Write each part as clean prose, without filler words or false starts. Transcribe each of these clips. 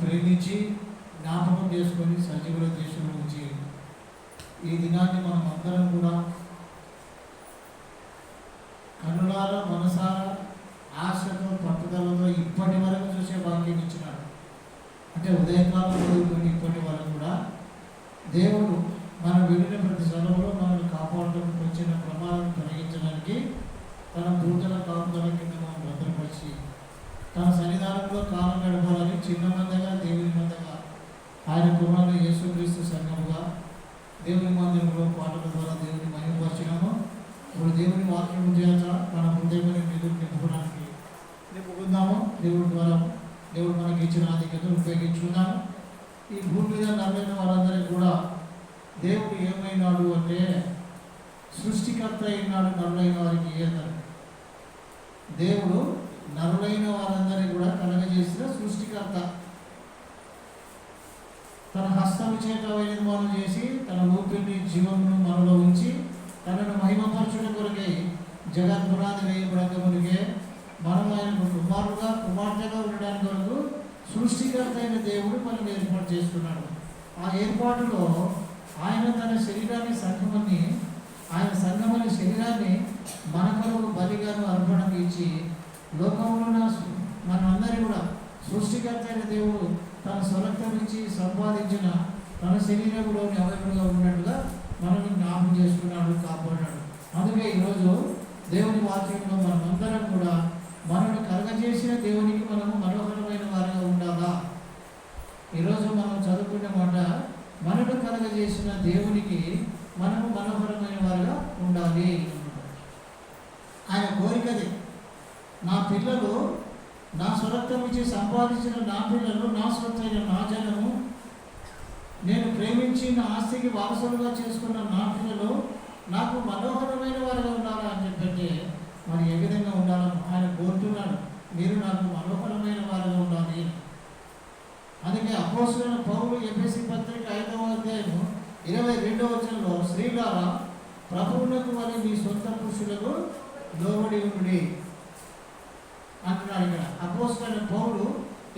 ప్రేమించి జ్ఞాపకం చేసుకొని సజీవుల దేశంలో ఉంచి ఈ దినాన్ని మనం అందరం కూడా కన్నులారా మనసారా ఆశతో పట్టుదలతో ఇప్పటి వరకు చూసే భాగ్యం ఇచ్చినాడు. అంటే ఉదయకాలం మొదలుకొని ఇప్పటి వరకు కూడా దేవుడు మనం వెళ్ళిన ప్రతి స్థలంలో మనల్ని కాపాడడానికి వచ్చిన ప్రమాదాలను తొలగించడానికి తన దూతల కాపుదల కింద మనం భద్రపరిచి తన సన్నిధానంలో కాలం గడపాలని చిన్న మందగా దేవుని మందగా ఆయన కుమారుడు యేసుక్రీస్తు సంఘముగా దేవుని మందిరంలో పాటల ద్వారా దేవుని మహిమపరిచినాము. ఇప్పుడు దేవుని వాక్యం చేత మన హృదయమైన నిధులు నింపుకోవడానికి నింపుకుందాము. దేవుడి ద్వారా దేవుడు మనకి ఇచ్చిన ఆధిక్యతను ఉపయోగించుకుందాము. ఈ భూమి మీద నమ్మిన వారందరికీ కూడా దేవుడు ఏమైనాడు అంటే సృష్టికర్త అయినాడు. నరులైన వారికి ఏదరు దేవుడు నరులైన వారందరినీ కూడా కలగజేసిన సృష్టికర్త. తన హస్తము చేత నిర్మాణం చేసి తన ఊపిరిని జీవమును మనలో ఉంచి తనను మహిమపరచడం కొరకై జగద్పురాది వేయబడక మునిగే మనం ఆయన కుమారుడుగా కుమార్తెగా ఉండడానికి కొరకు సృష్టికర్త అయిన దేవుడు మనల్ని ఏర్పాటు చేసుకున్నాడు. ఆ ఏర్పాటులో ఆయన తన శరీరాన్ని సంఘమని ఆయన సంఘమని శరీరాన్ని మన కొరకు బలిగాను అర్పణకు ఇచ్చి లోకంలో మనందరి కూడా సృష్టికర్త అయిన దేవుడు తన స్వరక్తం ఇచ్చి సంపాదించిన తన శరీరంలోని అవయవులుగా ఉన్నట్టుగా మనల్ని జ్ఞాపకం చేసుకున్నాడు, కాపాడాడు. అందుకే ఈరోజు దేవుని వాక్యంలో మనమందరం కూడా మనల్ని కలగజేసిన దేవునికి మనము మనోహరమైన వారిగా ఉండాలా. ఈరోజు మనం చదువుకునే మాట మనను కలగజేసిన దేవునికి మనము మనోహరమైన వారిగా ఉండాలి. ఆయన కోరికది. నా పిల్లలు నా స్వరక్తం ఇచ్చి సంపాదించిన నా పిల్లలు నా స్వత్తైన నా జనము నేను ప్రేమించి నా ఆస్తికి వారసులుగా చేసుకున్న నా పిల్లలు నాకు మనోహరమైన వారిగా ఉండాలా అని చెప్పంటే మరి ఏ విధంగా ఉండాలని ఆయన కోరుతున్నాడు. మీరు నాకు మనోహరమైన వారిగా ఉండాలి. అందుకే అపోస్తలుడైన పౌలు ఎఫెసీ పత్రిక 5వ అధ్యాయము 22వ వచనంలో స్త్రీలారా ప్రభువునకు మరి మీ సొంత పురుషులకు లోబడి ఉండి అంటున్నాడు. ఇక్కడ అపోస్తలుడైన పౌలు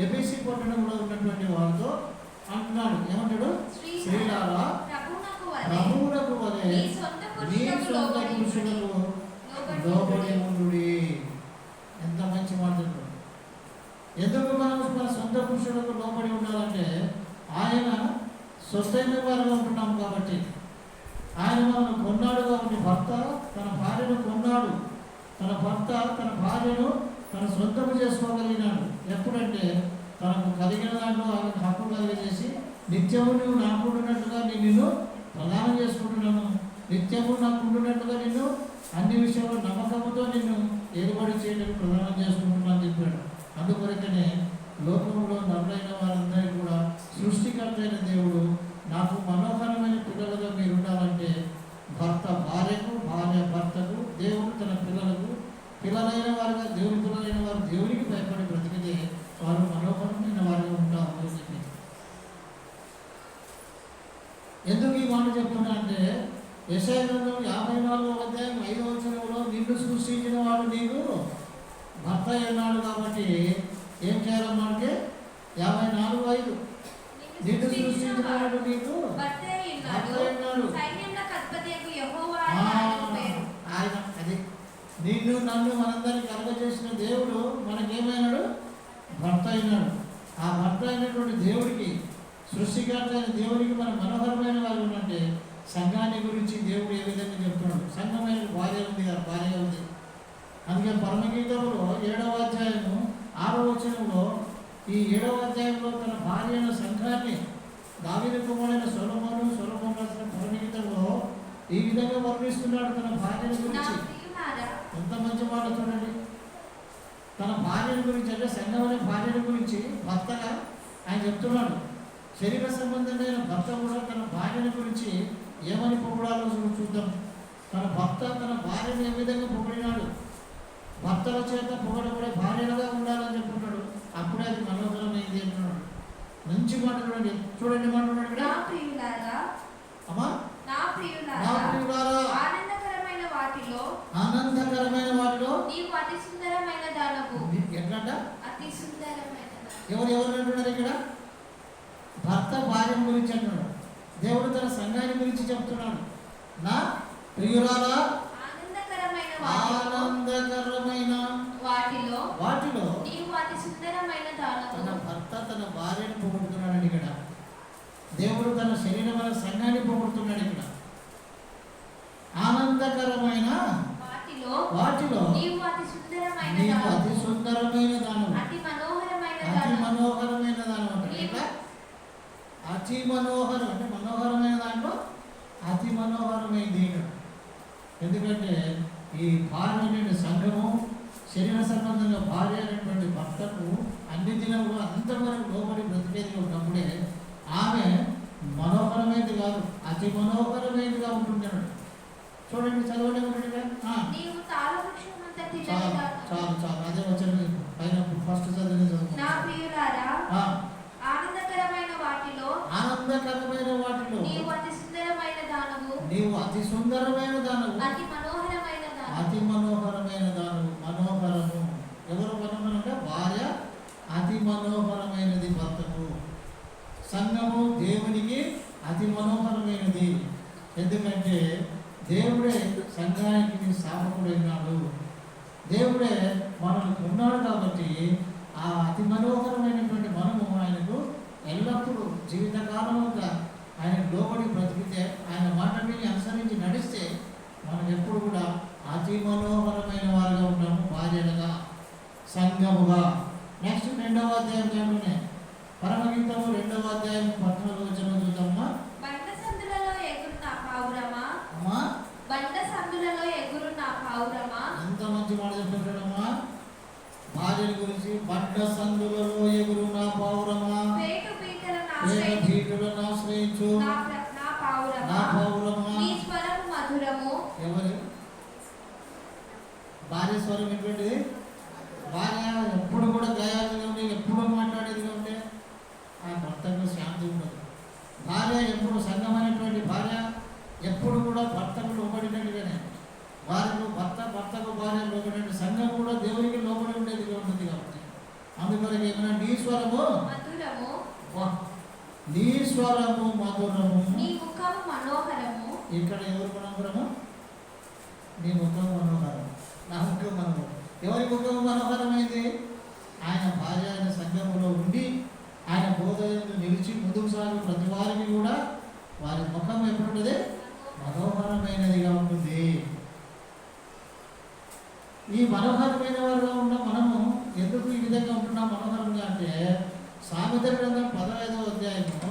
ఎఫెసీ పట్టణంలో ఉన్నటువంటి వాళ్ళతో అంటున్నాడు. ఏమంటాడు? స్త్రీలారా ప్రభువునకు వలె మీ సొంత పురుషులకు లోబడి ఉండుడి. ఎంత మంచి మాట. ఎందుకు మనం మన సొంత పురుషులకు లోబడి ఉండాలంటే ఆయన స్వస్థైన వారిగా ఉంటున్నాం కాబట్టి. ఆయన మనల్ని కొన్నాడు కాబట్టి భర్త తన భార్యను కొన్నాడు. తన భర్త తన భార్యను తన సొంతము చేసుకోగలిగినాడు. ఎప్పుడంటే తనకు కలిగిన దాంట్లో ఆయన హక్కు కలిగజేసి నిత్యము నువ్వు నాకు ఉంటున్నట్టుగా నేను నిన్ను ప్రదానం చేసుకుంటున్నాను, నిత్యము నాకు ఉంటున్నట్టుగా నిన్ను అన్ని విషయాల్లో నమ్మకంతో నిన్ను ఏర్పాటు చేయడానికి ప్రదానం చేసుకుంటున్నాను చెప్పాడు. అందుకొరకనే లోకంలో నరులైన వారందరికీ కూడా సృష్టికర్త అయిన దేవుడు నాకు మనోహరమైన పిల్లలుగా మీరు ఉండాలంటే భర్త భార్యకు, భార్య భర్తకు, దేవుడు తన పిల్లలకు, పిల్లలైన వారుగా దేవుని పిల్లలైన వారు దేవునికి భయపడి బ్రతికితే వారు మనోహరమైన వారిగా ఉంటారు అని చెప్పి. ఎందుకు ఈ మాట చెప్తున్నా అంటే యెషయా గ్రంథం 54వ అధ్యాయం 5వ వచనంలో నిన్ను సృష్టించిన వాడు నీకు భర్త అన్నాడు కాబట్టి ఏం చేయాలన్నాడు? 54:5 నిన్ను సృష్టించిన వాడు నీకు భర్త అన్నాడు. ఆయన అది నిన్ను నన్ను మనందరినీ కలగజేసిన దేవుడు మనకేమైనాడు? భర్త అయినాడు. ఆ భర్త అయినటువంటి దేవుడికి, సృష్టికర్త అయిన దేవుడికి మన మనోహరమైన వారు ఉన్నట్టే సంఘాన్ని గురించి దేవుడు ఏ విధంగా చెప్తున్నాడు. సంఘమైన భార్య ఉంది కదా, భార్య ఉంది. అందుకే పరమగీతంలో 7వ అధ్యాయము 6వ వచనంలో ఈ 7వ అధ్యాయంలో తన భార్యను సంఘాన్ని దావీదు కుమారుడైన సొలొమోను రాసిన పరమగీతంలో ఈ విధంగా వర్ణిస్తున్నాడు తన భార్యను గురించి. ఎంత మంచి మాట చూడండి. తన భార్యను గురించి అంటే సంఘమైన భార్యను గురించి భర్తగా ఆయన చెప్తున్నాడు. శరీర సంబంధమైన భర్త కూడా తన భార్యను గురించి ఏమని పొగడాలో చూద్దాం. తన భర్త తన భార్యను ఏ విధంగా పొగిడినాడు. భర్తల చేత పొగడబడే భార్యలుగా ఉండాలని చెప్తున్నాడు. అప్పుడే అది మనోహరమైంది అంటున్నాడు. మంచి మాట చూడండి. చూడండి మాట అమ్మా, నా ప్రియులారా ఆనందకరమైన వాటిలో అతి సుందరమైన దానవు. ఎట్లంట? అతి సుందరమైన. ఎవరు అంటున్నారు ఇక్కడ? భర్త భార్యను గురించి అంటున్నాడు. దేవుడు తన సంఘాన్ని గురించి చెప్తున్నాడు. నా ప్రియురాలా, ఆనందకరమైన వాటిలో నీవు అతి సుందరమైన దానవు. తన భర్త తన భార్యను పొగుడుతున్నాడు. ఇక్కడ దేవుడు తన శరీరమైన సంఘాన్ని పొగుడుతున్నాడు. ఇక్కడ ఆనందకరమైన వాటిలో నీవు అతి సుందరమైన దానవు, అతి మనోహరమైన దానవు అంటాడు. ఇట్లా అతి మనోహరం అంటే మనోహరమైన దాంట్లో అతి మనోహరమైంది. ఎందుకంటే ఈ భార్య అనేటువంటి సంఘము, శరీర సంబంధంగా భార్య అనేటువంటి భర్తకు అన్ని దినములు అంతవరకు లోబడి బ్రతికేది ఉన్నప్పుడే ఆమె మనోహరమైనది కాదు, అతి మనోహరమైనదిగా ఉంటున్నాడు. చూడండి, చదవండి. చాలు అదే వచ్చిన పైన ఫస్ట్ చదివి ఆనందకరమైన వాటిలో నీవు అతి సుందరమైన దానవు, అతి మనోహరమైన దానవు. మనోహరము ఎవరు మనోహరం అంటే భార్య అతి మనోహరమైనది భర్తకు. సంఘము దేవునికి అతి మనోహరమైనది. ఎందుకంటే దేవుడే సంఘానికి స్థాపకుడైనాడు. దేవుడే మనల్ని ఉన్నాడు. కాబట్టి ఆ అతి మనోహరమైనటువంటి మనము ఆయనకు ఎల్లప్పుడూ జీవితకాలముగా ఆయన లోబడి బ్రతికితే, ఆయన మాటని అనుసరించి నడిస్తే మనం ఎప్పుడు కూడా అతి మనోహరమైన వారుగా ఉంటాము, భార్యలుగా, సంఘముగా. నెక్స్ట్ 2వ అధ్యాయంలోనే పరమగీతము 2వ అధ్యాయం 14వ వచనం చూద్దామా. బండ సందులలో ఎగురున్న పావురమా. ఎంత మంచి మాట చెప్తున్నాడమ్మా భార్యల గురించి. బండ సందులలో ఎగురున్న పావురమా, పీటలను ఆశ్రయించు నా పావురమా. ఎవరు భార్య స్వరం ఎటువంటిది? భార్య ఎప్పుడు కూడా గయాలుగా ఉండే, ఎప్పుడు మాట్లాడేదిగా ఉండే ఆ భర్తకు శాంతి ఉండదు. భార్య ఎప్పుడు సంఘమైనటువంటి భార్య ఎప్పుడు కూడా భర్తకు లోబడినట్టుగానే, భర్తకు భార్య లోబడిన సంఘం కూడా దేవునికి లోబడి ఉండేదిగా ఉంటుంది. కాబట్టి అందుకొరకు ఏమైనా నీ స్వరము మధురము, నీ ముఖము మనోహరము. ఇక్కడ ఎవరు మనోహరము? నీ ముఖము మనోహరం, నా ముఖం మనోహరం. ఎవరి ముఖము మనోహరమైంది? ఆయన భార్య ఆయన సంఘములో ఉండి ఆయన బోధనను నిలిచి ముందుకు సాగు ప్రతి వారికి కూడా వారి ముఖం ఎప్పుడుంటుంది? మనోహరమైనదిగా ఉంటుంది. ఈ మనోహరమైన వారుగా ఉన్న మనము ఎందుకు ఈ విధంగా ఉంటున్నాం మనోహరంగా అంటే, సామెతల గ్రంథం 15వ అధ్యాయము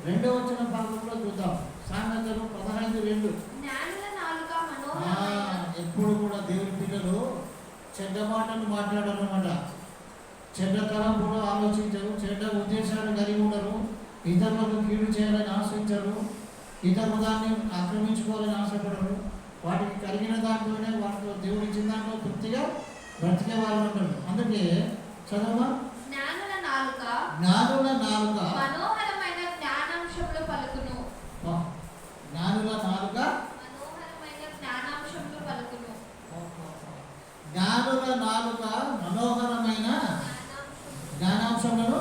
2వ వచన భాగంలో చూద్దాం. సామెతలు 15:2. ఎప్పుడు కూడా దేవుని పిల్లలు చెడ్డ మాటలు మాట్లాడాలన్నమాట. చెడ్డ తలంపులు ఆలోచించరు, చెడ్డ ఉద్దేశాలు కలిగి ఉండరు, ఇతరులకు కీడు చేయాలని ఆశించరు, ఇతరులు దాన్ని ఆక్రమించుకోవాలని ఆశపడరు. వాటికి కలిగిన దాంట్లోనే వాటిలో దేవుడు ఇచ్చిన దాంట్లో తృప్తిగా బ్రతికే వాళ్ళు ఉంటారు. అందుకే చదవమా. జ్ఞానుల నాలుక మనోహరమైన జ్ఞానాంశములు పలుకును. జ్ఞానుల నాలుక మనోహరమైన జ్ఞానాంశములు పలుకును. జ్ఞానుల నాలుక మనోహరమైన జ్ఞానాంశములను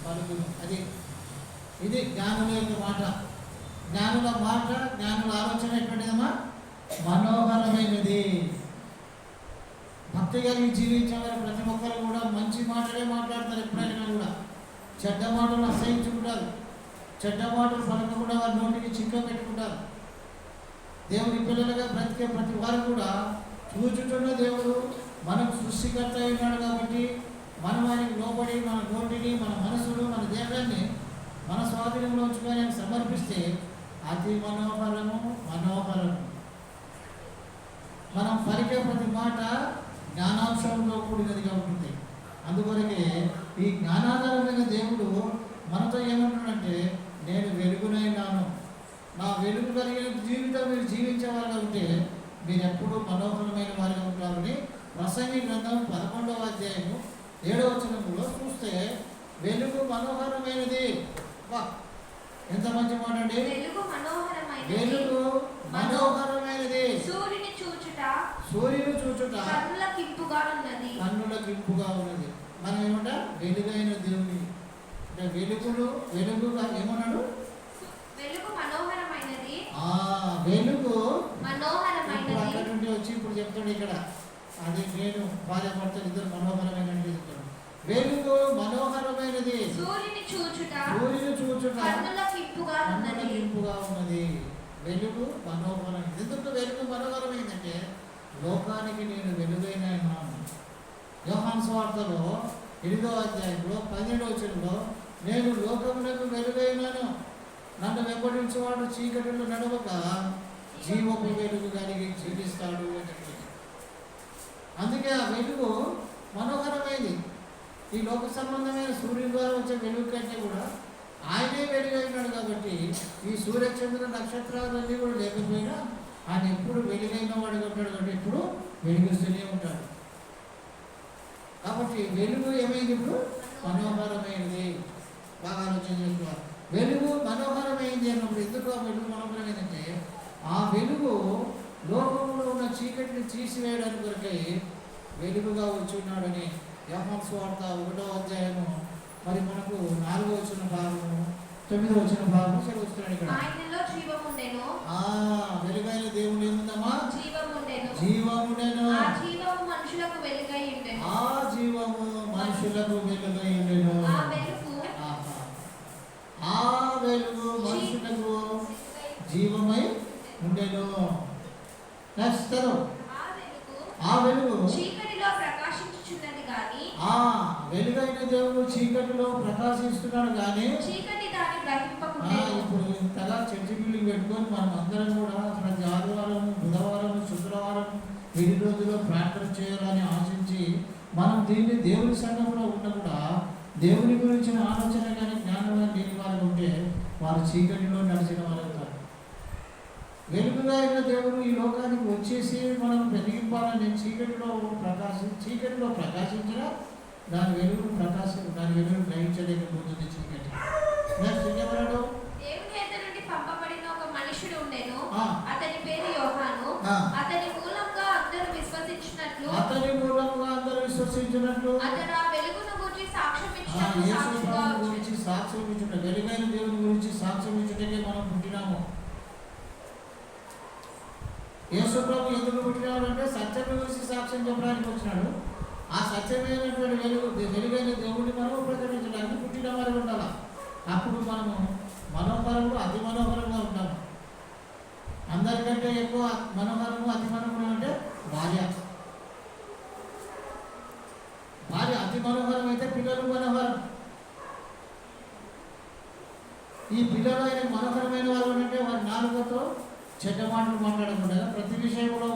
పలుకును. ఇది జ్ఞానుల యొక్క మాట. జ్ఞానుల మాట, జ్ఞానుల ఆలోచన ఎటువంటిదమ్మా? మనోహరమైనది. భక్తి కలిగి జీవించేవారు ప్రతి ఒక్కరు కూడా మంచి మాటలే మాట్లాడతారు. ఎప్పుడైనా కూడా చెడ్డ మాటలు అసహించుకుంటారు. చెడ్డ మాటలు పలకకుండా వారి నోటికి చిక్క పెట్టుకుంటారు. దేవుని పిల్లలుగా బ్రతికే ప్రతి వారు కూడా చూచుతున్న దేవుడు మనకు సృష్టికర్త అయినాడు. కాబట్టి మనం ఆయనకు లోబడి మన నోటిని, మన మనసును, మన దేహాన్ని మన స్వాధీనంలో ఉంచుకొని సమర్పిస్తే అతి మనోహరము. మనం పలికే ప్రతి మాట జ్ఞానాంశంలో కూడినదిగా ఉంటుంది. అందుకొరకే ఈ జ్ఞానాధారమైన దేవుడు మనతో ఏమంటున్నాడంటే, నేను వెలుగునైనాను, నా వెలుగు కలిగిన జీవితం మీరు జీవించేవారుగా ఉంటే మీరు ఎప్పుడూ మనోహరమైన వారిగా ఉంటారని ప్రసంగి గ్రంథం 11వ అధ్యాయము 7వ వచనంలో చూస్తే వెలుగు మనోహరమైనది. ఎంత మంచి మాట అండి. వెలుగు మనోహరమైనది. సూర్యుని చూచుట కన్నుల కింపుగా ఉన్నది. మనం ఏమంట? వెలుగైన దేవుని అంటే వెలుగుగా ఏమన్నాడు? వెలుగు మనోహరమైనది. వెలుగు మనోహరమైనది. అక్కడ నుండి వచ్చి ఇప్పుడు చెప్తాడు ఇక్కడ, అది నేను భార్య భర్తలు ఇద్దరు మనోహరమైన చెప్తాడు. వెలుగు మనోహరమైనది, సూర్యుని చూచుట కన్నులకు ఇంపుగా ఉన్నది. వెలుగు మనోహరమైనది. ఎందుకు వెలుగు మనోహరమైందంటే లోకానికి నేను వెలుగైన ఉన్నాను. యోహాను సువార్తలో 8వ అధ్యాయంలో 12వ వచనంలో నేను లోకమునకు వెలుగైనాను, నన్ను వెంబడించేవాడు చీకటిలో నడవక జీవపు వెలుగు కలిగి జీవిస్తాడు అని చెప్పింది. అందుకే ఆ వెలుగు మనోహరమైంది. ఈ లోక సంబంధమైన సూర్యుని ద్వారా వచ్చే వెలుగు కంటే కూడా ఆయనే వెలుగైనాడు. కాబట్టి ఈ సూర్యచంద్ర నక్షత్రాలన్నీ కూడా లేకపోయినా ఆయన ఎప్పుడు వెలుగైన వాడిగా ఉంటాడు. కాబట్టి ఎప్పుడు వెలుగుస్తూనే ఉంటాడు. కాబట్టి వెలుగు ఏమైంది? ఇప్పుడు మనోహరమైనది. బాగా ఆలోచన చేస్తున్నారు. వెలుగు మనోహరమైంది అన్నప్పుడు ఎందుకు ఆ వెలుగు మనోహరమైందంటే ఆ వెలుగు లోకంలో ఉన్న చీకటిని తీసివేయడానికి కొరకై వెలుగుగా వచ్చున్నాడని యోహాను సువార్త 1వ అధ్యాయము మరి మనకు 4వ వచన భాగము 9వ వచన భాగము చదువుతున్నాడు ఇక్కడ. ఆయనలో జీవముండెను. వెలుగైన దేవుడు ఏముందమ్మా? జీవముండెను. జీవముండెను. ఆ జీవము మనుషులకు వెలుగై ఉండెను. ఆ జీవము మనుషులకు వెలుగై ఉండెను. ఆ వెలుగు మనుషులకు జీవమై ఉండెను. నెక్స్ట్ ఆ వెలుగు చీకటిలో ప్రకాశించుచున్నది గాని, వెలుగైన దేవుడు చీకటిలో ప్రకాశిస్తున్నాడు కానీ చీకటి దాన్ని గ్రహింపకుండెను. ఇప్పుడు ఇంతగా చర్చి బిల్డింగ్ పెట్టుకొని మనం అందరం కూడా ప్రతి ఆదివారం, బుధవారం, శుక్రవారం 7 రోజుల్లో ప్రార్థన చేయాలని ఆశించి మనం దీన్ని దేవుని సంఘంలో ఉన్న కూడా దేవుని గురించిన ఆలోచన కానీ జ్ఞానం లేని వారు ఉంటే వారు చీకటిలో నడిచిన వారు అవుతారు. వెలుగుగా అయిన దేవుడు ఈ లోకానికి వచ్చేసి మనం వెలిగింపాలని చీకటిలో ప్రకాశించిన దాని వెలుగును గ్రహించలేకపోతుంది చీకటి. నెక్స్ట్ ఇంకెవరాడు? దేవుని యొద్ద నుండి పంపబడిన ఒక మనుషుడు ఉండెను. అతని పేరు యోహాను. అతని మూలంగా అందరూ విశ్వసించినట్లు అతడు ఆ వెలుగును గురించి సాక్ష్యం ఇచ్చుట, వెలుగైన దేవుని గురించి సాక్ష్యం ఇచ్చుటకే మనం పుట్టినాము. యేసు ప్రభు ఎందుకు పుట్టినాడు అంటే సత్యం గురించి సాక్ష్యం చెప్పడానికి వచ్చినాడు. ఆ సత్యమైనటువంటి వెలుగైన దేవుడిని మనం ప్రకటించడానికి పుట్టిన వారు ఉండాలి. అప్పుడు మనము మనోహరంలో అతి మనోహరంగా ఉంటాము. అందరికంటే ఎక్కువ మనోహరము అతి మనోహరం అంటే భార్య అతి మనోహరం అయితే పిల్లలు మనోహరం. ఈ పిల్లలు ఆయన మనోహరమైన వారు అంటే వారి నాలుగుతో చెడ్డ మాటలు మాట్లాడకుండా ప్రతి విషయంలో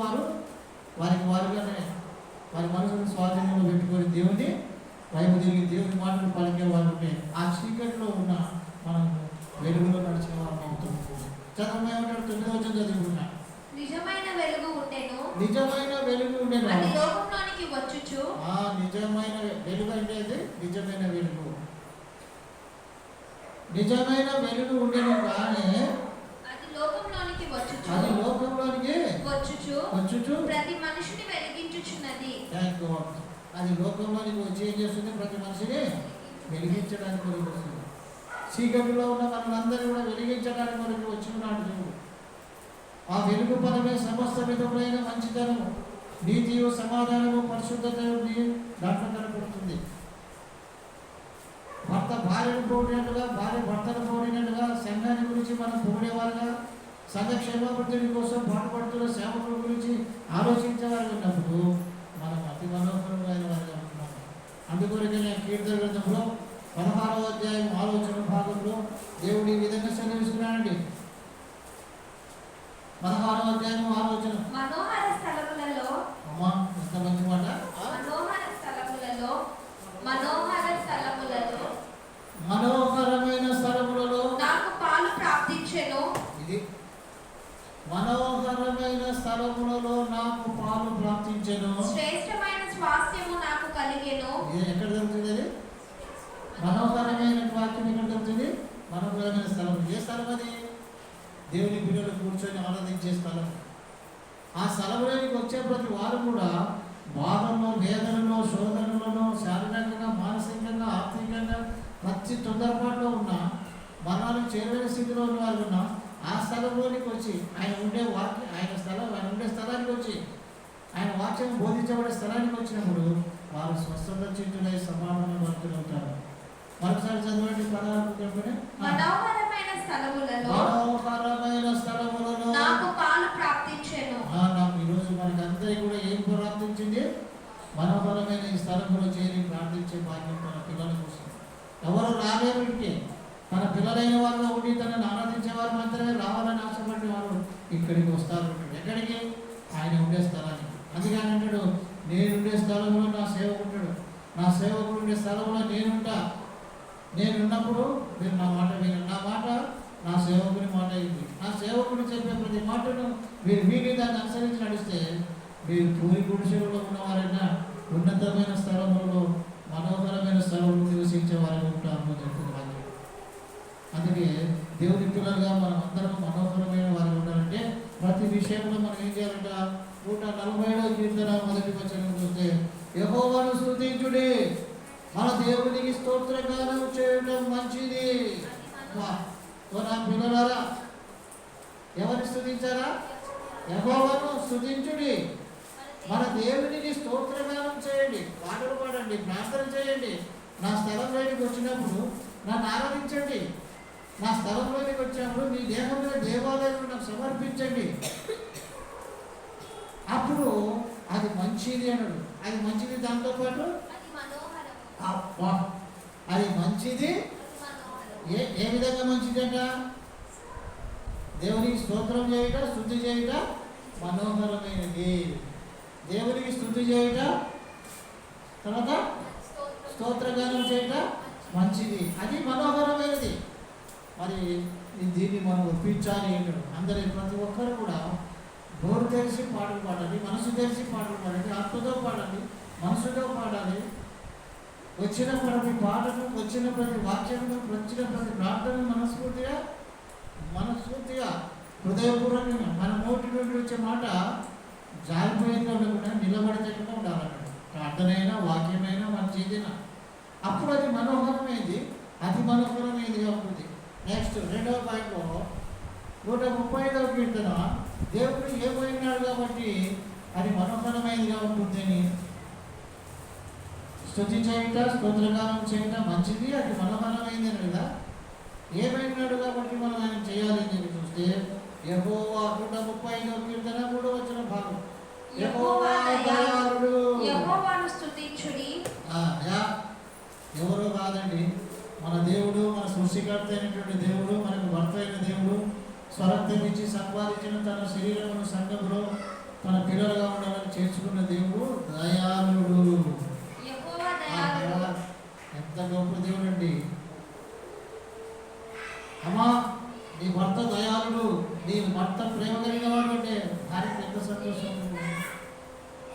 వారిగానే వారి మనసును స్వాధీనంలో పెట్టుకొని దేవుని వైపు తిరిగి దేవుని మాటలు పలికే వారు ఉంటే ఆ చీకటిలో ఉన్న మనం వెలుగులో నడిచిన వారు అవుతుంది. చదవమేమంటాడు? 9వ వచనం చదువుకున్నా. నిజమైన వెలుగు ఉండెను. నిజమైన వెలుగు ఉండెను. అది లోకంలోనికి వచ్చుచు. నిజమైన వెలుగు అంటే అది నిజమైన వెలుగు. నిజమైన వెలుగు ఉండెను కానీ అది లోకంలోనికి వచ్చుచు ప్రతి మనిషిని వెలిగించుచున్నది. అది లోకంలోనికి వచ్చి ఏం చేస్తుంది? ప్రతి మనిషిని వెలిగించడానికి వస్తుంది. చీకటిలో ఉన్న మనందరూ కూడా వెలిగించడానికి మనకి వచ్చినాడు దేవుడు. ఆ వెలుగు పరమే సమస్త విధములైన మంచితనము, నీతియు, సమాధానము, పరిశుద్ధత దాంట్లో కనపడుతుంది. భర్త భార్యను పోడినట్టుగా, భార్య భర్తను పోడినట్టుగా, సంఘాన్ని గురించి మనం పోడేవారుగా, సంఘ క్షేమాభివృద్ధి కోసం పాటుపడుతున్న సేవకుల గురించి ఆలోచించేవారు ఉన్నప్పుడు మనం అతి మనోహరమైన వారిగా ఉంటున్నాము. అందుకొరకే కీర్తన గ్రంథంలో 16వ అధ్యాయం 6వ వచన భాగంలో దేవుడు ఈ విధంగా సెలవిస్తున్నాడండి. 16వ అధ్యాయం 6వ వచనం. మనోహర స్థలములలో, అమ్మా ఎంత మంచి మాట. మనోహరమైన స్థలములలో నాకు పాలు ప్రాప్తించెను. ఇది మనోహరమైన స్థలములలో నాకు పాలు ప్రాప్తించెను. శ్రేష్టమైన స్వాస్థ్యము నాకు కలిగెను. ఇది ఎక్కడ దొరుకుతుంది? అది మనోహరమైన వాక్యం ఎక్కడ దొరుకుతుంది? మనోహరమైన స్థలం. ఏ స్థలం అది? దేవుని బిడ్డలు కూర్చొని ఆనందించే స్థలం. ఆ స్థలంలోనికి వచ్చే ప్రతి వారు కూడా బాధల్లో, వేదనలో, శోధనలలో, శారీరకంగా, మానసికంగా, ఆర్థికంగా ప్రతి తొందరపాటులో ఉన్న మరణానికి చేరువైన స్థితిలో ఉన్న వారు ఉన్న ఆ స్థలంలోనికి వచ్చి ఆయన ఉండే ఆయన ఉండే స్థలానికి వచ్చి ఆయన వాక్యం బోధించబడే స్థలానికి వచ్చినప్పుడు వారు స్వస్థత చింతులై సమాధానం పడుతుంటారు. మరొకసారి చదవండి 16 చెప్పండి. మనోహరమైన స్థలములలో నాకు పాలు ప్రాప్తించెను. నాకు ఈరోజు మనకందరికీ కూడా ఏం ప్రాప్తించింది? మనోహరమైన ఈ స్థలంలో చేరి ప్రార్థించే భాగ్యం తన పిల్లల కోసం. ఎవరు రాలేరు ఇంకే, తన పిల్లలైన వారిలో ఉండి తనను ఆరాధించే వారు మాత్రమే రావాలని ఆశపడే వారు ఇక్కడికి వస్తారు. ఎక్కడికి? ఆయన ఉండే స్థలానికి. అందుకే ఆయన అంటాడు, నేనుండే స్థలంలో నా సేవకుడు, నా సేవకుడు ఉండే స్థలంలో నేనున్నప్పుడు మీరు నా మాట వినండి. నా మాట నా సేవకుని మాట అయింది. నా సేవకుడు చెప్పే ప్రతి మాటను మీరు విని దాన్ని అనుసరించి నడిస్తే మీరు పూరి గుడిసెలలో ఉన్నవారైనా ఉన్నతమైన స్థలంలో మనోహరమైన స్థలంలో నివసించే వారు ఉంటారు చెప్తుంది వాక్యం. అందుకే దేవుని పిల్లలుగా మనం అందరం మనోహరమైన వారు ఉండాలంటే ప్రతి విషయంలో మనం ఏం చేయాలంట? 147వ కీర్తన మొదటి వచనం చూస్తే, యెహోవాను స్తుతించుడి, మన దేవునికి స్తోత్రగానం చేయడం మంచిది. నా పిల్లలారా, ఎవరిని స్తుతించారా? యెహోవాను స్తుతించుడి, మన దేవునికి స్తోత్రగానం చేయండి, పాటలు పాడండి, ప్రార్థన చేయండి. నా స్థలంలోనికి వచ్చినప్పుడు నన్ను ఆరాధించండి. నా స్థలంలోనికి వచ్చినప్పుడు మీ దేహంలో దేవాలయం నాకు సమర్పించండి. అప్పుడు అది మంచిది అన్నాడు. అది మంచిది. దాంతోపాటు అది మంచిది. ఏ విధంగా మంచిది అంట? దేవునికి స్తోత్రం చేయుట, స్తుతి చేయుట మనోహరమైనది. దేవునికి స్తుతి చేయుట, తర్వాత స్తోత్రగానం చేయుట మంచిది, అది మనోహరమైనది. మరి దీన్ని మనం ఒప్పించాలి అంటాడు. అందరి ప్రతి ఒక్కరు కూడా నోరు తెలిసి పాటలు పాడాలి, మనసు తెలిసి పాటలు పాడాలి, ఆత్మతో పాడాలి, మనసుతో పాడాలి. వచ్చిన ప్రతి పాటను, వచ్చిన ప్రతి వాక్యము, వచ్చిన ప్రతి ప్రార్థన మనస్ఫూర్తిగా హృదయపూర్వకంగా మన నోటి నుండి వచ్చే మాట జారిపోయేది ఉండకుండా నిలబడేటట్టుగా ఉండాలన్నాడు. ప్రార్థనైనా వాక్యమైనా మంచిదినా, అప్పుడు అది మనోహరమైంది, అతి మనోహరమైనదిగా ఉంటుంది. నెక్స్ట్ 2వ పాయింట్లో 135వ కీర్తన, దేవుడు ఏమైనాడు కాబట్టి అది మనోహరమైనదిగా ఉంటుందని, స్తుతి చేయుట, స్తోత్రగానం చేయట మంచిది, అది మనోహరమైంది అని కదా. ఏమైనాడు కాబట్టి మనం ఆయన చేయాలని చెప్పి చూస్తే, యెహోవా 135వ కీర్తన 3వ వచన భాగం, యెహోవా దయాళుడు, యెహోవాను స్తుతించుడి. ఎవరో కాదండి, మన దేవుడు, మన సృష్టికర్త అయినటువంటి దేవుడు, మనకు భర్త అయిన దేవుడు, స్వరక్తమిచ్చి సంపాదించిన తన శరీరమును సంఘంలో తన పిల్లలుగా ఉండాలని చేర్చుకున్న దేవుడు దయాళుడు. ఎంత గొప్ప దేవుడు అండి. అమ్మా, నీ భర్త దయాళుడు, నీ భర్త ప్రేమ కలిగిన వాడు అంటే భార్యకి ఎంత సంతోషం.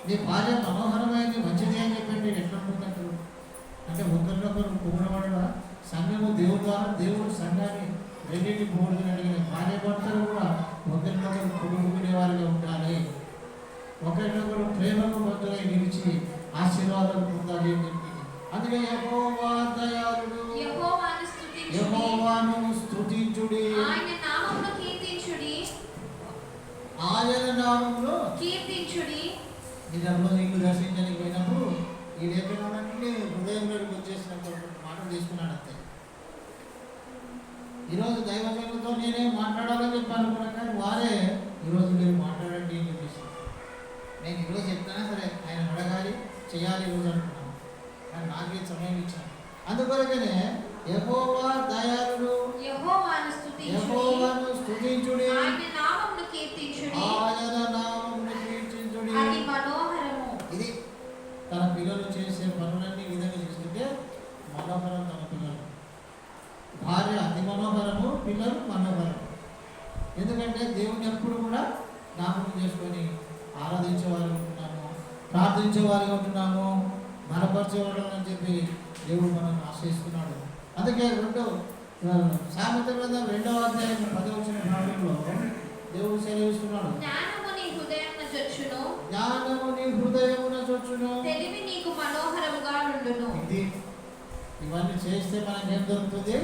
నీ భార్య మనోహరమైనది, మంచిది అని చెప్పండి. ఎట్లా ఉంటున్నట్టు అంటే ఒకరినొకరు పొగడబడగా, సంఘము దేవుడు ద్వారా దేవుడు సంఘాన్ని రెండింటి పొగుడుకుని అడిగిన భార్య భర్తలు కూడా ఒకరినొకరు పొగుడుకునే వారిగా ఉండాలి. ఒకరినొకరు ప్రేమకు భక్తులై నిలిచి ఆశీర్వాదాలు పొందాలి అని చెప్పి. అందుకే యెహోవా దయాళుడు, యెహోవాను స్తుతించుడి, ఆయన నామమును కీర్తించుడి, ఆయన నామమును కీర్తించుడి. నిజంలో నీకు దర్శించడానికి పోయినప్పుడు ఈ లేఖనాలన్నీ హృదయంలోకి వచ్చేసినటువంటి మాటలు తీసుకున్నాడు అంతే. ఈరోజు దైవజనులతో నేనే మాట్లాడాలని చెప్పి అనుకున్నాను, కానీ వారే ఈరోజు మీరు మాట్లాడండి అని చెప్పేసి నేను ఈరోజు చెప్తానా సరే ఆయన అడగాలి, చేయాలి ఈరోజు అనుకున్నాను, కానీ నాకే సమయం ఇచ్చాను. అందుకొరకనే యెహోవా దయాళుడు, యెహోవాను స్తుతించుడి, ఆయన నామమును కీర్తించుడి, అది మనోహరము. ఇది తన పిల్లలు చేసే పనులన్నీ ఈ విధంగా చేసుకుంటే మనోహరం. తన పిల్లలు, భార్య అతి మనోహరము, పిల్లలు మనోహరము. ఎందుకంటే దేవుని ఎప్పుడు కూడా జ్ఞాపకం చేసుకొని ఆరాధించేవారు ఉంటున్నాము, ప్రార్థించేవారు ఉంటున్నాము, బలపరిచేవాడు అని చెప్పి దేవుడు మనల్ని ఆశ్రయిస్తున్నాడు. అందుకే సామెతల గ్రంథం 2వ అధ్యాయం 10వ భాగంలో దేవుడు సెలవిస్తున్నాడు, జ్ఞానము నీ హృదయమున చొచ్చును, తెలివి నీకు మనోహరముగా నుండును. ఇది ఈ ఇవన్నీ చేస్తే మనకేం దొరుకుతుంది?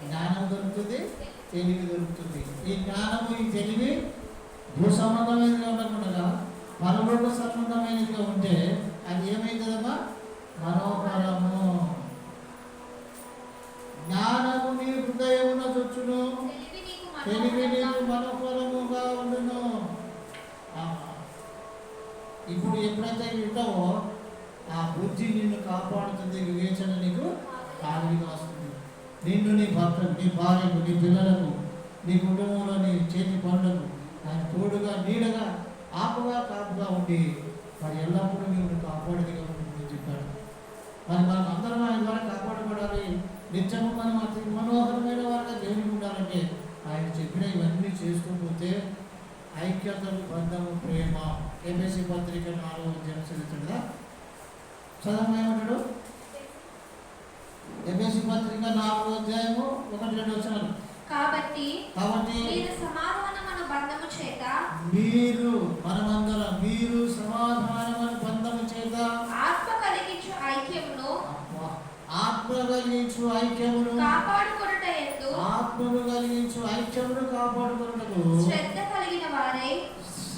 జ్ఞానం దొరుకుతుంది, తెలివి దొరుకుతుంది. ఈ జ్ఞానము, ఈ తెలివి భూ సంబంధమైనదిగా ఉండకుండా పరలోక సంబంధమైనదిగా ఉంటే అది ఏమైతుందమ్మా? మనోహరము. జ్ఞానము నీ హృదయమున చొచ్చును, తెలివి నీకు మనోహరముగా ఉండును. ఇప్పుడు ఎప్పుడైతే వింటావో ఆ బుద్ధి నిన్ను కాపాడుతుంది, వివేచన నీకు కాలిగా వస్తుంది. నిన్ను, నీ భర్తకు, నీ భార్యకు, నీ పిల్లలకు, నీ కుటుంబంలో నీ చేతి పనులకు ఆయన తోడుగా, నీడగా, ఆపుగా, కాపుగా ఉండి మరి ఎల్లప్పుడూ మీరు కాపాడేదిగా ఉంటుందని చెప్పాడు. మరి మనం అందరం ఆయన ద్వారా కాపాడబడాలి. నిత్యము మనం అతి మనోహరమైన వారిగా దేవునికి ఉండాలంటే ఆయన చెప్పిన ఇవన్నీ చేస్తూ పోతే ఐక్యతలు, బంధము, ప్రేమ. ఎఫెసీ పత్రిక 4వ అధ్యాయం చదువుతుందా? చదవమేమంటాడు? ఎఫెసీ పత్రిక 4వ అధ్యాయము 1-2 వచనాలు. కాబట్టి మీరు సమాధానమైన బంధము చేత, మీరు మనమందరం మీరు సమాధానమైన బంధము చేత ఆత్మ కలిగించు ఐక్యమును, ఆత్మ కలిగించు ఐక్యమును కాపాడుకొనుటయందు, ఆత్మను కలిగించు ఐక్యమును కాపాడుకొనుటకు శ్రద్ధ కలిగిన వారై.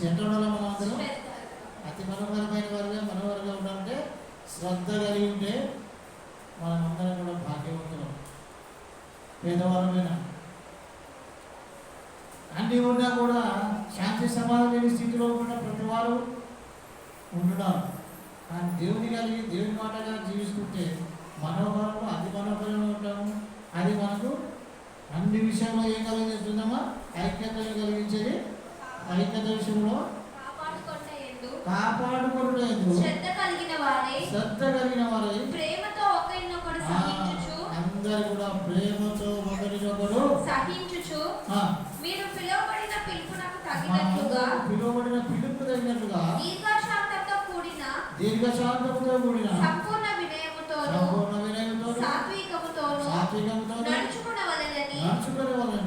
ఎట్లా మనమందరం అతి మనోహరమైన వారుగా, మనోహరంగా ఉండాలంటే శ్రద్ధ కలిగి ఉంటే మనమందరం కూడా భాగ్యవంతులం. పేదవారమైన అన్నీ ఉన్నా కూడా శాంతి సమాధానం లేని స్థితిలో కూడా ప్రతి వారు ఉంటున్నారు. కానీ దేవుని కలిగి, దేవుని మాటగా జీవిస్తుంటే మనోహరంలో, అతి మనోహరంగా ఉంటాము. అది మనకు అన్ని విషయంలో ఏం కలిగిస్తుందమ్మా? ఐక్యతను కలిగించేది. ఐక్యత విషయంలో కాపాడుకుంటూ శ్రద్ధ కలిగిన వారై ప్రేమతో ఒకరినొకడు సహించుచు, అందరూ కూడా ప్రేమతో ఒకరినొకడు సహించుచు, మీరు పిలువబడిన పిలుపునకు తగినట్లుగా దీర్ఘశాంతంతో కూడిన సంపూర్ణ వినయముతోను సాత్వికముతోను నడుచుకొనవలెనని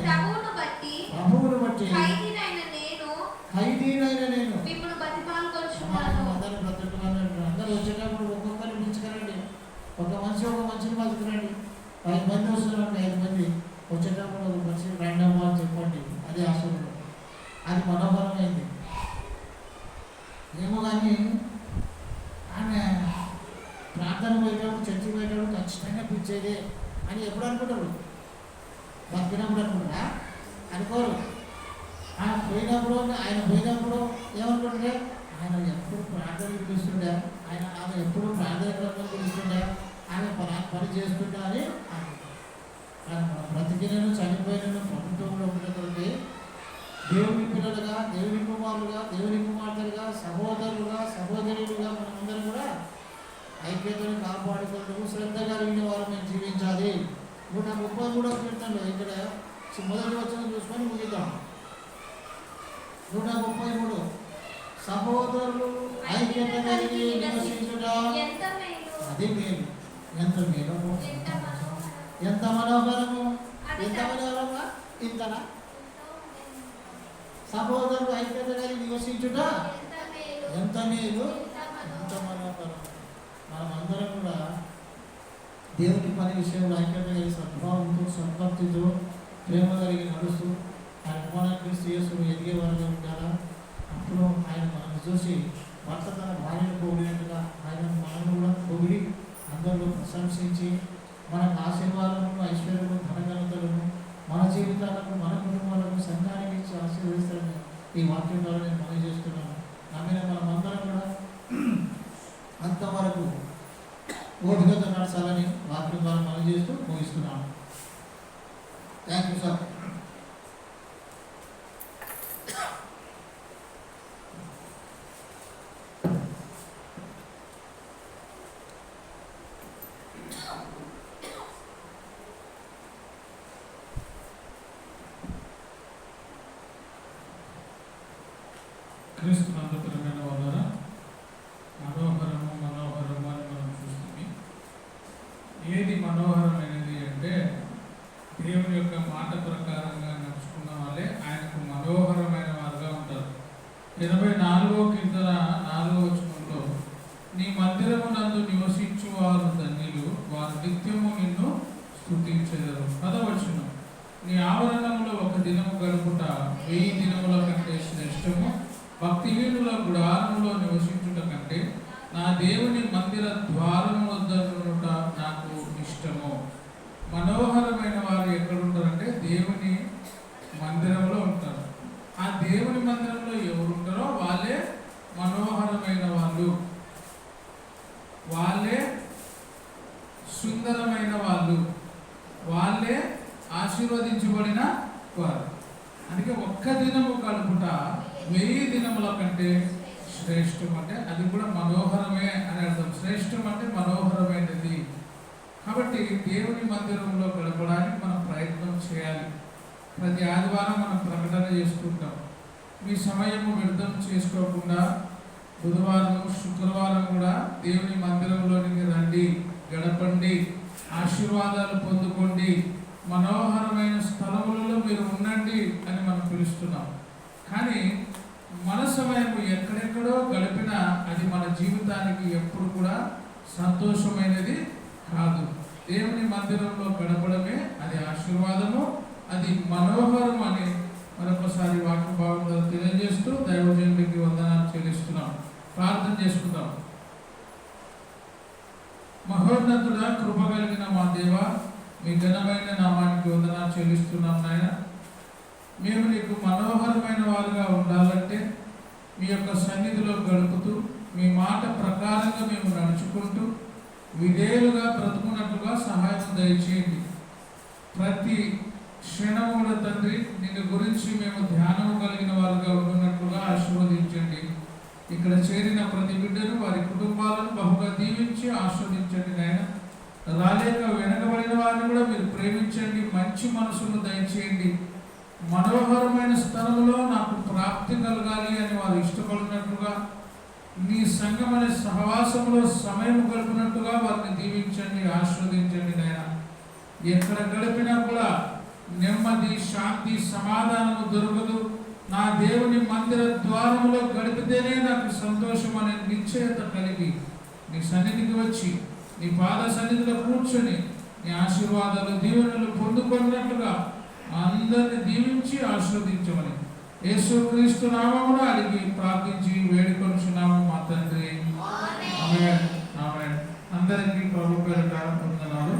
ప్రభువును బట్టి ఖైదీనైన నేను మిమ్మల్ని బతిమాలుకొనుచున్నాను. అందరూ వచ్చేటప్పుడు ఒక్కొక్కరిని పిలుచుకురండి. ఒక మనిషిని పలుకురండి. 5 మంది వస్తున్నారు, 5 మంది వచ్చేటప్పుడు ఒక మనిషి ర్యాండమ్ అని చెప్పండి. అది ఆశీర్వాదం. అది మనోహరమైంది ఏమో. కానీ ఆమె ప్రార్థన పోయేటప్పుడు, చర్చికి పోయేటప్పుడు ఖచ్చితంగా పిలిచేదే అని ఎప్పుడు అనుకుంటారు? బతికినప్పుడు అనుకుంటారా? అనుకోరు. ఆయన పోయినప్పుడు ఏమనుకుంటుండే? ఆయన ఎప్పుడు ప్రార్థనలు పిలుస్తుండే, ఆమె ఎప్పుడు ప్రార్థన పిలుస్తుండే, ఆమె పని చేస్తుండే అని అనుకుంటారు. కానీ మన బ్రతికినను, చనిపోయినను ప్రభుత్వంలో ఉన్నటువంటి దేవుని పిల్లలుగా, దేవుని కుమారులుగా, దేవుని కుమార్తెలుగా, సహోదరులుగా, సహోదరులుగా మనమందరం కూడా ఐక్యతను కాపాడుకుంటూ శ్రద్ధ కలిగిన వారు మేము జీవించాలి. 133వ కీర్తనలో ఇక్కడ మొదటి వచనం చూసుకొని ముగిద్దాం. 133 సహోదరులు ఐక్యత కలిగి నివసించుట అది మేలు. ఎంత మేలు, ఎంత మనోహరము, ఎంత మనోహరంగా ఇంతనా? సహోదరులు ఐక్యత కలిగి నివసించుట ఎంత మేలు, ఎంత మనోహరం. మనమందరం కూడా దేవుని పని విషయంలో ఐక్యత కలిగి సద్భావంతో, సంపత్తితో, ప్రేమ కలిగి నడుస్తూ ఆయన కుమారుని శ్రేయస్సు ఎదిగే వారిగా ఉండాలా. అప్పుడు ఆయన మనల్ని చూసి భర్త తన భార్యను పొగిడినట్టుగా ఆయన మనల్ని కూడా పొగిడి అందరిలో ప్రశంసించి మనకు ఆశీర్వాదములను, ఐశ్వర్యము, ధనఘనతలను మన జీవితాలకు, మన కుటుంబాలకు, సంఘానికి ఇచ్చి ఆశీర్వదిస్తారని ఈ వాక్యం ద్వారా నేను మనవి చేస్తున్నాను. నమ్మిన మనమందరం కూడా అంతవరకు ఓపికతో నడచాలని వాక్యం ద్వారా మనవి చేస్తూ ముగిస్తున్నాను. Thank you sir. క్రీస్తు నందుపరమైన వాళ్ళ మనోహరము అని మనం చూస్తుంది. ఏది మనోహరమైనది అంటే దేవుని యొక్క మాట ఇష్టము. భక్తిహీనుల గుడారములో నివసించుట కంటే నా దేవుని మందిర ద్వారము వద్ద నుండుట నాకు ఇష్టము. మనోహరమైన వారు ఎక్కడుంటారంటే దేవుని మందిరంలో ఉంటారు. ఆ దేవుని మందిరంలో ఎవరు ఉంటారో వాళ్ళే మనోహరమైన వాళ్ళు, వాళ్ళే సుందరమైన వాళ్ళు, వాళ్ళే ఆశీర్వదించబడిన వారు. అందుకే ఒక్క దినము గడుపుట 1000 దినముల కంటే శ్రేష్టం. అంటే అది కూడా మనోహరమే అని అర్థం. శ్రేష్టం అంటే మనోహరమైనది. కాబట్టి దేవుని మందిరంలో గడపడానికి మనం ప్రయత్నం చేయాలి. ప్రతి ఆదివారం మనం ప్రకటన చేసుకుంటాం. మీ సమయము వ్యర్థం చేసుకోకుండా బుధవారం, శుక్రవారం కూడా దేవుని మందిరంలోనికి రండి, గడపండి, ఆశీర్వాదాలు పొందుకోండి, మనోహరమైన స్థలములలో మీరు ఉండండి అని మనం పిలుస్తున్నాం. కానీ మన సమయం ఎక్కడెక్కడో గడిపినా అది మన జీవితానికి ఎప్పుడు కూడా సంతోషమైనది కాదు. దేవుని మందిరంలో గడపడమే అది ఆశీర్వాదము, అది మనోహరం అని మరొకసారి వాక్య భావంలో తెలియజేస్తూ దైవజనుడికి వందనాలు చెల్లిస్తున్నాం. ప్రార్థన చేసుకుంటాం. మహోన్నతుడా, కృప కలిగిన మా దేవ, మీ ఘనమైన నామానికి వందనాలు చెల్లిస్తున్నాం నాయన. మేము నీకు మనోహరమైన వారుగా ఉండాలంటే మీ యొక్క సన్నిధిలో గడుపుతూ మీ మాట ప్రకారంగా మేము నడుచుకుంటూ విధేయులుగా బ్రతుకున్నట్లుగా సహాయం దయచేయండి. ప్రతి క్షణము కూడా తండ్రి నిన్ను గురించి మేము ధ్యానము కలిగిన వారుగా ఉన్నట్లుగా ఆశీర్వదించండి. ఇక్కడ చేరిన ప్రతి బిడ్డను వారి కుటుంబాలను బహుగా దీవించి ఆస్వాదించండి నాయన. రాలేక వెనకబడిన వారిని కూడా మీరు ప్రేమించండి, మంచి మనసును దయచేయండి. మనోహరమైన స్థలంలో నాకు ప్రాప్తి కలగాలి అని వారు ఇష్టపడినట్లుగా నీ సంఘం అనే సహవాసంలో సమయం గడిపినట్టుగా వారిని దీవించండి, ఆస్వాదించండి నాయన. ఎక్కడ గడిపినా కూడా నెమ్మది, శాంతి, సమాధానము దొరకదు. నా దేవుని మందిర ద్వారములో గడిపితేనే నాకు సంతోషం అనే నిశ్చయత కలిగి నీ సన్నిధికి వచ్చి నీ పాద సన్నిధిలో కూర్చొని నీ ఆశీర్వాదాలు, దీవెనలు పొందుకున్నట్లుగా అందరిని దీవించి ఆశీర్వదించమని యేసుక్రీస్తు నామమున అడిగి ప్రార్థించి వేడుకొనుచున్నాము మా తండ్రి. ఆమేన్. ఆమేన్. అందరికీ ప్రభు పేరిట వందనాలు.